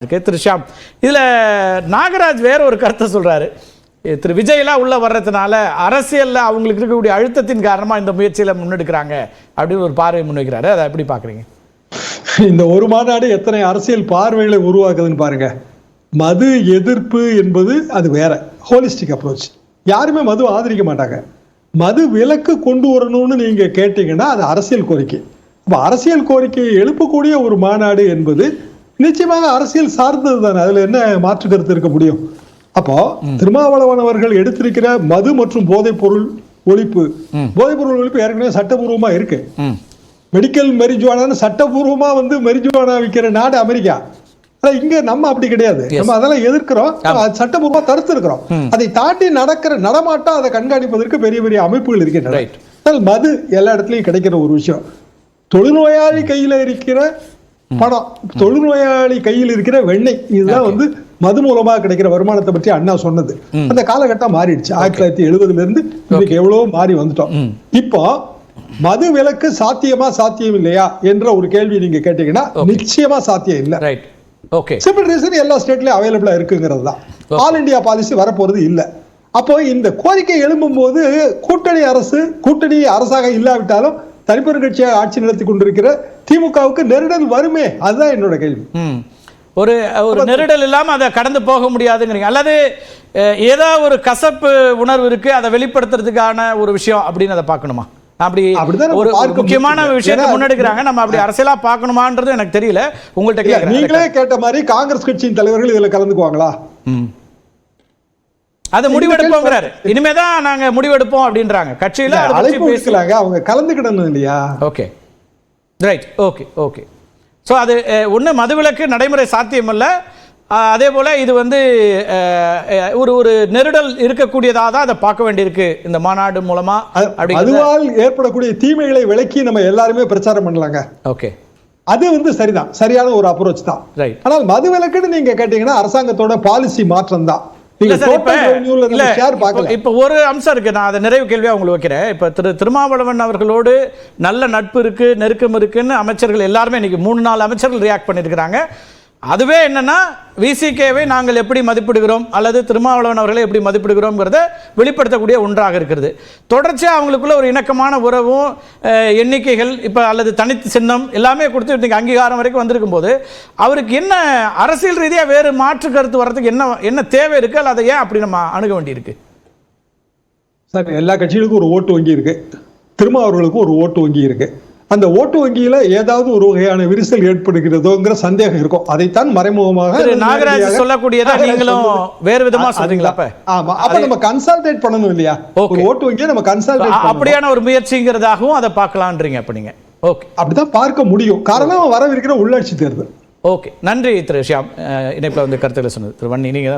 திரு ஷியாம், இதில் நாகராஜ் வேற ஒரு கருத்தை சொல்கிறாரு. திரு விஜயெல்லாம் உள்ளே வர்றதுனால அரசியலில் அவங்களுக்கு இருக்கக்கூடிய அழுத்தத்தின் காரணமாக இந்த முயற்சியில் முன்னெடுக்கிறாங்க அப்படின்னு ஒரு பார்வை முன்வைக்கிறாரு. அதை எப்படி பார்க்குறீங்க? இந்த ஒரு மாநாடு எத்தனை அரசியல் பார்வைகளை உருவாக்குதுன்னு பாருங்க. மது எதிர்ப்பு என்பது அது வேற ஹோலிஸ்டிக் அப்ரோச். யாருமே மது ஆதரிக்க மாட்டாங்க. மது விலக்கு கொண்டு வரணும்னு நீங்க கேட்டீங்கன்னா அது அரசியல் கோரிக்கை. அப்போ அரசியல் கோரிக்கையை எழுப்பக்கூடிய ஒரு மாநாடு என்பது நிச்சயமாக அரசியல் சார்ந்தது தானே. அதுல என்ன மாற்று கருத்து இருக்க முடியும்? அப்போ திருமாவளவன் அவர்கள் எடுத்திருக்கிற மது மற்றும் போதைப் பொருள் ஒழிப்பு ஏற்கனவே சட்டபூர்வமா இருக்கு. மெடிக்கல் மெரிஜுவானா சட்டபூர்வமா மெரிஜுவானா விற்கிற நாடு அமெரிக்கா. இங்க நம்ம அப்படி கிடையாது. நம்ம அதெல்லாம் எதிர்க்கிறோம், சட்டபூர்வமா தடுத்து இருக்கிறோம். அதை தாண்டி நடக்கிற நடமாட்டம் அதை கண்காணிப்பதற்கு பெரிய பெரிய அமைப்புகள் இருக்கின்றன. மது எல்லா இடத்துலயும் கிடைக்கிற ஒரு விஷயம். தொழுநோயாளி கையில இருக்கிற பணம், தொழுநோயாளி கையில் இருக்கிற வெண்ணெய், இதுதான் மது மூலமா கிடைக்கிற வருமானத்தை பற்றி அண்ணா சொன்னது. அந்த காலகட்டம் மாறிடுச்சு. 1970 இருந்து இன்னைக்கு எவ்வளவு மாறி வந்துட்டோம். இப்போ மது விலக்கு சாத்தியமா சாத்தியம் இல்லையா என்ற ஒரு கேள்வி நீங்க கேட்டீங்கன்னா நிச்சயமா சாத்தியம் இல்லை. சிம்பிள் ரீசன் எல்லா ஸ்டேட்லயும் அவைலபிளா இருக்குங்கிறது தான். ஆல் இந்தியா பாலிசி வரப்போறது இல்லை. அப்போ இந்த கோரிக்கை எழும்பும் போது கூட்டணி அரசாக இல்லாவிட்டாலும் தனிப்பெரும் கட்சியாக ஆட்சி நடத்தி கொண்டிருக்கிற திமுகவுக்கு நெருடல் வருமே, அதுதான் என்னோட கேள்வி. ஒரு நெருடல் இல்லாம அதை கடந்து போக முடியாதுங்கிறீங்க, அல்லது ஏதோ ஒரு கசப்பு உணர்வு இருக்கு, அதை வெளிப்படுத்துறதுக்கான ஒரு விஷயம் அப்படின்னு அதை பார்க்கணுமா? அப்படி ஒரு முக்கியமான விஷயத்தை முன்னெடுக்கிறாங்க, நம்ம அப்படி அரசியலா பார்க்கணுமான்றது எனக்கு தெரியல. உங்கள்கிட்ட நீங்களே கேட்ட மாதிரி காங்கிரஸ் கட்சியின் தலைவர்கள் இதுல கலந்துக்குவாங்களா? அது முடிவெடுப்போங்கிறாரு. இனிமேதான் நாங்க முடிவெடுப்போம் அப்படின்றாங்க கட்சியில. பேசலாங்க, அவங்க கலந்துக்கிடணும் இல்லையா? Okay right. Okay okay. So அது ஒன்று மதுவிலக்கு நடைமுறை சாத்தியம் இல்லை. அதே போல இது ஒரு நெருடல் இருக்கக்கூடியதாக தான் அதை பார்க்க வேண்டியிருக்கு இந்த மாநாடு மூலமா. அதுவால் ஏற்படக்கூடிய தீமைகளை விலக்கி நம்ம எல்லாருமே பிரச்சாரம் பண்ணலாங்க. ஓகே, அது சரிதான், சரியான ஒரு அப்ரோச் தான். ஆனால் மது விலக்குன்னு நீங்க கேட்டீங்கன்னா அரசாங்கத்தோட பாலிசி மாற்றம் தான். இப்ப ஒரு அம்சம் இருக்கு, நான் அதை நிறைவு கேள்வியா உங்களுக்கு வைக்கிறேன். இப்ப திருமாவளவன் அவர்களோடு நல்ல நட்பு இருக்கு, நெருக்கம் இருக்குன்னு அமைச்சர்கள் எல்லாருமே இன்னைக்கு 3-4 அமைச்சர்கள் ரியாக்ட் பண்ணிருக்கிறாங்க. அதுவே என்னன்னா விசிகேவை நாங்கள் எப்படி மதிப்பிடுகிறோம் அல்லது திருமாவளவன் அவர்களை எப்படி மதிப்பிடுகிறோம்ங்கிறத வெளிப்படுத்தக்கூடிய ஒன்றாக இருக்கிறது. தொடர்ச்சியாக அவங்களுக்குள்ள ஒரு இணக்கமான உறவும் எண்ணிக்கைகள் இப்போ அல்லது தனித்து சின்னம் எல்லாமே கொடுத்து இன்னைக்கு அங்கீகாரம் வரைக்கும் வந்திருக்கும் போது அவருக்கு என்ன அரசியல் ரீதியாக வேறு மாற்று கருத்து வர்றதுக்கு என்ன தேவை இருக்கு, அல்லது அதை ஏன் அப்படி நம்ம அணுக வேண்டியிருக்கு? சார், எல்லா கட்சிகளுக்கும் ஒரு ஓட்டு வங்கி இருக்கு, திருமாவளவர்களுக்கும் ஒரு ஓட்டு வங்கி இருக்கு. அந்த ஓட்டு வங்கியில ஏதாவது ஒரு வகையான விரிசல் ஏற்படுகிறதோங்கிற சந்தேகம் இருக்கும். அதைத்தான் மறைமுகமாக நாகராஜ் சொல்லக்கூடியதா நீங்களும் வேறு விதமா சொல்றீங்களா? ஆமா, அப்ப நம்ம கன்சல்டேட் பண்ணணும் இல்லையா? ஒரு ஓட்டு வங்கியை நம்ம கன்சல்டேட் அப்படியான ஒரு முயற்சிங்கிறதாகவும் அதை பார்க்கலான்றீங்க. அப்ப நீங்க ஓகே, அப்படிதான் பார்க்க முடியும். காரணம் வரவிருக்கிற உள்ளாட்சி தேர்தல். ஓகே, நன்றி திரு ஷியாம். இணைப்பில் கருத்துக்களை சொன்னது. திரு வன்னி, நீங்க